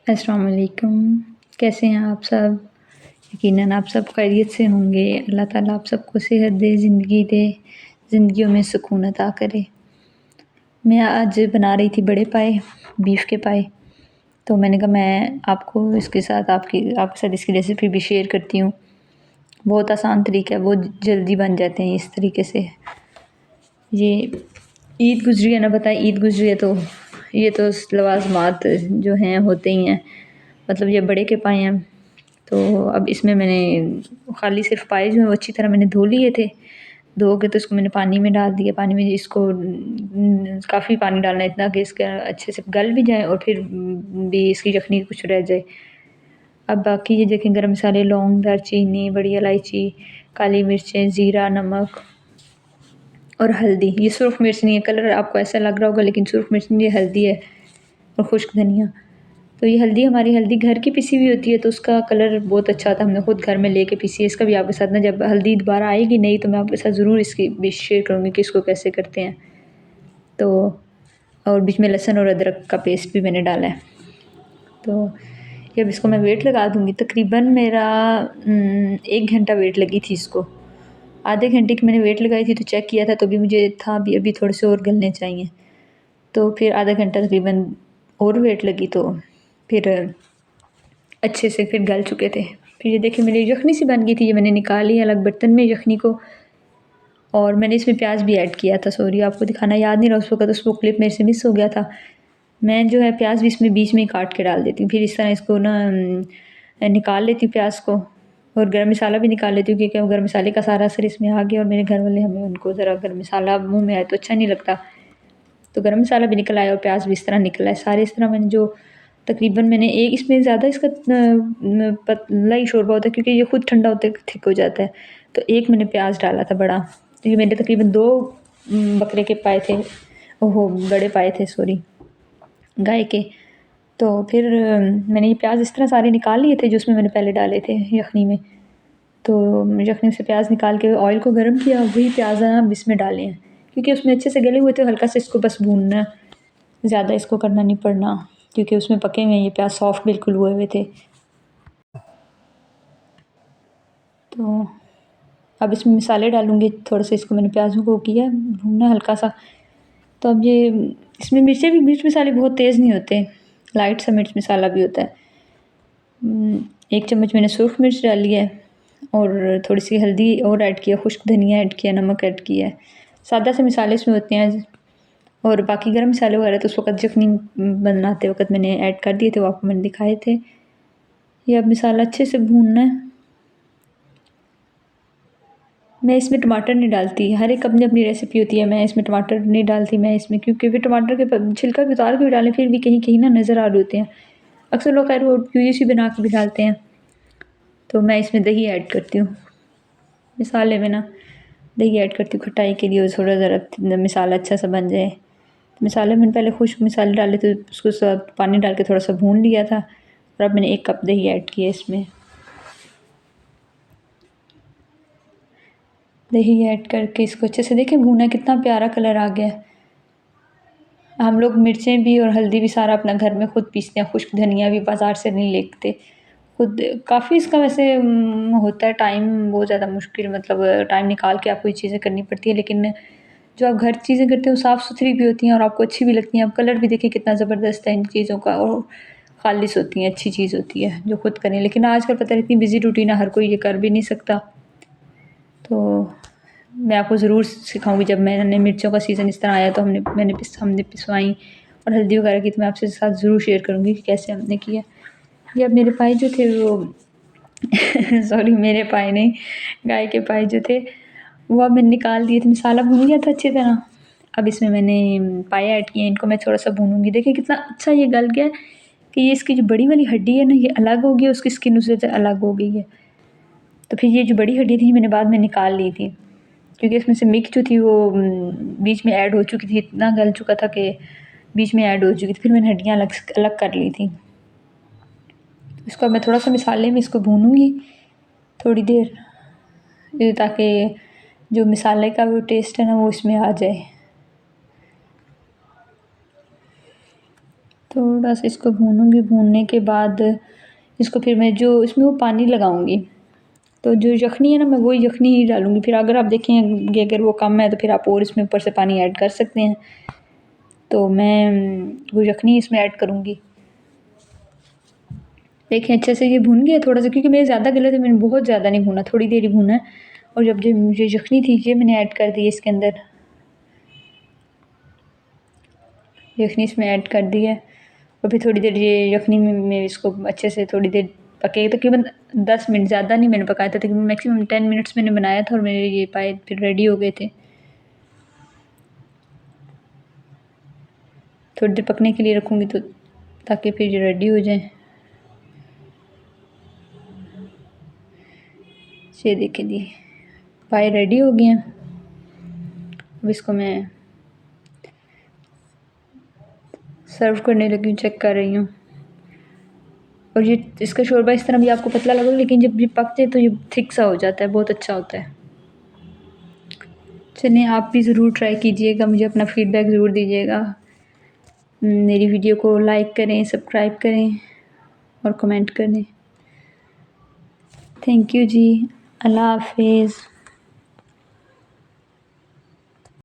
अस्सलाम वालेकुम। कैसे हैं आप सब? यकीनन आप सब खैरियत से होंगे। अल्लाह ताला आप सबको सेहत दे, ज़िंदगी दे, ज़िंदगियों में सुकून अता करे। मैं आज बना रही थी बड़े पाए, बीफ के पाए। तो मैंने कहा मैं आपको इसके साथ आपके साथ इसकी रेसिपी भी शेयर करती हूँ। बहुत आसान तरीका है, बहुत जल्दी बन जाते हैं इस तरीके से। ये ईद गुज़री है ना, पता है ईद गुज़री है तो ये तो लवाज़मात जो हैं होते ही हैं। मतलब ये बड़े के पाए हैं। तो अब इसमें मैंने खाली सिर्फ पाए जो हैं वो अच्छी तरह मैंने धो लिए थे। धो के तो इसको मैंने पानी में डाल दिया। पानी में इसको काफ़ी पानी डालना है, इतना कि इसका अच्छे से गल भी जाए और फिर भी इसकी यखनी कुछ रह जाए। अब बाकी ये देखें गरम मसाले, लौंग, दालचीनी, बड़ी इलायची, काली मिर्चें, ज़ीरा, नमक और हल्दी। ये सुर्ख मिर्च नहीं है, कलर आपको ऐसा लग रहा होगा लेकिन सुर्ख मिर्च नहीं, ये हल्दी है और खुश्क धनिया। तो ये हल्दी हमारी हल्दी घर की पिसी हुई होती है तो उसका कलर बहुत अच्छा आता है। हमने खुद घर में लेके पीसी है। इसका भी आपके साथ ना जब हल्दी दोबारा आएगी नहीं तो मैं आपके साथ ज़रूर इसकी भी शेयर करूँगी कि इसको कैसे करते हैं। तो और बीच में लहसुन और अदरक का पेस्ट भी मैंने डाला है। तो जब इसको मैं वेट लगा दूँगी, तकरीबन मेरा 1 घंटा वेट लगी थी इसको। आधे घंटे की मैंने वेट लगाई थी तो चेक किया था तो भी मुझे था अभी थोड़े से और गलने चाहिए। तो फिर आधा घंटा तकरीबन और वेट लगी तो फिर अच्छे से फिर गल चुके थे। फिर ये देखिए मेरी यखनी सी बन गई थी। ये मैंने निकाली अलग बर्तन में यखनी को, और मैंने इसमें प्याज भी ऐड किया था। सॉरी आपको दिखाना याद नहीं रहा उस वक़्त, उस वो क्लिप मेरे से मिस हो गया था। मैं जो है प्याज भी इसमें बीच में ही काट के डाल देती हूँ। फिर इस तरह इसको ना निकाल लेती हूँ प्याज को, और गरम मसाला भी निकाल लेती हूँ क्योंकि गरम मसाले का सारा असर इसमें आ गया और मेरे घर वाले हमें उनको ज़रा गरम मसाला मुँह में आए तो अच्छा नहीं लगता। तो गरम मसाला भी निकल आया और प्याज भी इस तरह निकला है। सारे इस तरह मैंने जो तकरीबन मैंने एक इसमें ज़्यादा इसका पतला ही शोरबा होता है क्योंकि ये खुद ठंडा होते थिक हो जाता है। तो एक मैंने प्याज डाला था बड़ा। तो ये मेरे तकरीबन 2 बकरे के पाए थे, ओहो बड़े पाए थे सॉरी, गाय के। तो फिर मैंने ये प्याज इस तरह सारे निकाल लिए थे जो उसमें मैंने पहले डाले थे यखनी में। तो यखनी से प्याज निकाल के ऑयल को गर्म किया, वही प्याज अब इसमें डाले हैं क्योंकि उसमें अच्छे से गले हुए थे। हल्का सा इसको बस भूनना है, ज़्यादा इसको करना नहीं पड़ना क्योंकि उसमें पके हुए हैं, ये प्याज सॉफ्ट बिल्कुल हुए हुए थे। तो अब इसमें मसाले डालूँगी थोड़ा सा। इसको मैंने प्याज़ों को किया भूनना हल्का सा। तो अब ये इसमें मिर्चें भी, मिर्च मसाले बहुत तेज़ नहीं होते, लाइट सा मिर्च मसाला भी होता है। 1 चम्मच मैंने सूख मिर्च डाली है और थोड़ी सी हल्दी और ऐड किया, खुश्क धनिया ऐड किया, नमक ऐड किया है। सादा से मसाले इसमें होते हैं। और बाकी गरम मसाले वगैरह तो उस वक़्त यखनी बनाते वक़्त मैंने ऐड कर दिए थे, वो आपको मैंने दिखाए थे। ये अब मसाला अच्छे से भूनना है। मैं इसमें टमाटर नहीं डालती, हर एक अपनी अपनी रेसिपी होती है। मैं इसमें टमाटर नहीं डालती, मैं इसमें क्योंकि फिर टमाटर के छिलका भी उतार के भी डालें फिर भी कहीं कहीं ना नज़र आ रहे होते हैं। अक्सर लोग खैर वो प्यूरी सी बना के भी डालते हैं। तो मैं इसमें दही ऐड करती हूँ मसाले में ना, दही ऐड करती हूँ खटाई के लिए और थोड़ा ज़रा मसाला अच्छा सा बन जाए। मसाले मैंने पहले खुश्क मसाले डाले थे, उसको साथ पानी डाल के थोड़ा सा भून लिया था और अब मैंने 1 कप दही ऐड किया इसमें। दही ऐड करके इसको अच्छे से देखें भूना, कितना प्यारा कलर आ गया है। हम लोग मिर्चें भी और हल्दी भी सारा अपना घर में खुद पीसते हैं, खुश्क धनिया भी बाज़ार से नहीं लेते खुद। काफ़ी इसका वैसे होता है टाइम बहुत ज़्यादा मुश्किल, मतलब टाइम निकाल के आपको ये चीज़ें करनी पड़ती है। लेकिन जो आप घर चीज़ें करते हो साफ़ सुथरी भी होती हैं और आपको अच्छी भी लगती हैं। अब कलर भी देखिए कितना ज़बरदस्त है इन चीज़ों का, और खालिश होती हैं, अच्छी चीज़ होती है जो खुद करें। लेकिन आजकल पता है इतनी बिजी रूटीन है, हर कोई ये कर भी नहीं सकता। तो मैं आपको ज़रूर सिखाऊंगी जब मैंने मिर्चों का सीज़न इस तरह आया तो हमने पिसवाई और हल्दी वगैरह की, तो मैं आपसे साथ ज़रूर शेयर करूँगी कि कैसे हमने किया। ये अब मेरे पाए जो थे वो सॉरी मेरे पाए नहीं, गाय के पाए जो थे वो अब मैंने निकाल दिए थे। मसाला भून गया था अच्छी तरह। अब इसमें मैंने पाए ऐड किए, इनको मैं थोड़ा सा भूनूंगी। देखिए कितना अच्छा ये गल गया कि ये इसकी जो बड़ी वाली हड्डी है ना ये अलग हो गई, उसकी स्किन उससे अलग हो गई है। तो फिर ये जो बड़ी हड्डी थी मैंने बाद में निकाल ली थी क्योंकि इसमें से मिक्स जो थी वो बीच में ऐड हो चुकी थी, इतना गल चुका था कि बीच में ऐड हो चुकी थी। फिर मैंने हड्डियाँ अलग अलग कर ली थी। इसको मैं थोड़ा सा मसाले में इसको भूनूंगी थोड़ी देर, ताकि जो मसाले का वो टेस्ट है ना वो इसमें आ जाए। थोड़ा सा इसको भूनूंगी, भूनने के बाद इसको फिर मैं जो इसमें वो पानी लगाऊंगी, तो जो यखनी है ना मैं वही यखनी ही डालूंगी। फिर अगर आप देखें कि अगर वो कम है तो फिर आप और इसमें ऊपर से पानी ऐड कर सकते हैं। तो मैं वो यखनी इसमें ऐड करूँगी। देखें अच्छे से ये भून गया थोड़ा सा, क्योंकि मेरे ज़्यादा गले थे, मैंने बहुत ज़्यादा नहीं भूना, थोड़ी देर ही भूना है। और जब जो मुझे यखनी थी ये मैंने ऐड कर दी इसके अंदर, यखनी इसमें ऐड कर दी है। और फिर थोड़ी देर ये यखनी में इसको अच्छे से थोड़ी देर पके, तकरीबन 10 मिनट, ज़्यादा नहीं मैंने पकाया था, तकरीबन मैक्सिमम 10 मिनट्स मैंने बनाया था और मेरे ये पाए फिर रेडी हो गए थे। थोड़ी देर पकने के लिए रखूँगी तो ताकि फिर ये रेडी हो जाए। ये देखिए जी पाए रेडी हो गए हैं। अब इसको मैं सर्व करने लगी हूँ, चेक कर रही हूँ। और ये इसका शोरबा इस तरह भी आपको पतला लगेगा, लेकिन जब ये पक जाए तो ये थिक सा हो जाता है, बहुत अच्छा होता है। चलिए आप भी ज़रूर ट्राई कीजिएगा, मुझे अपना फ़ीडबैक ज़रूर दीजिएगा। मेरी वीडियो को लाइक करें, सब्सक्राइब करें और कमेंट करें। थैंक यू जी, अल्लाह हाफिज़।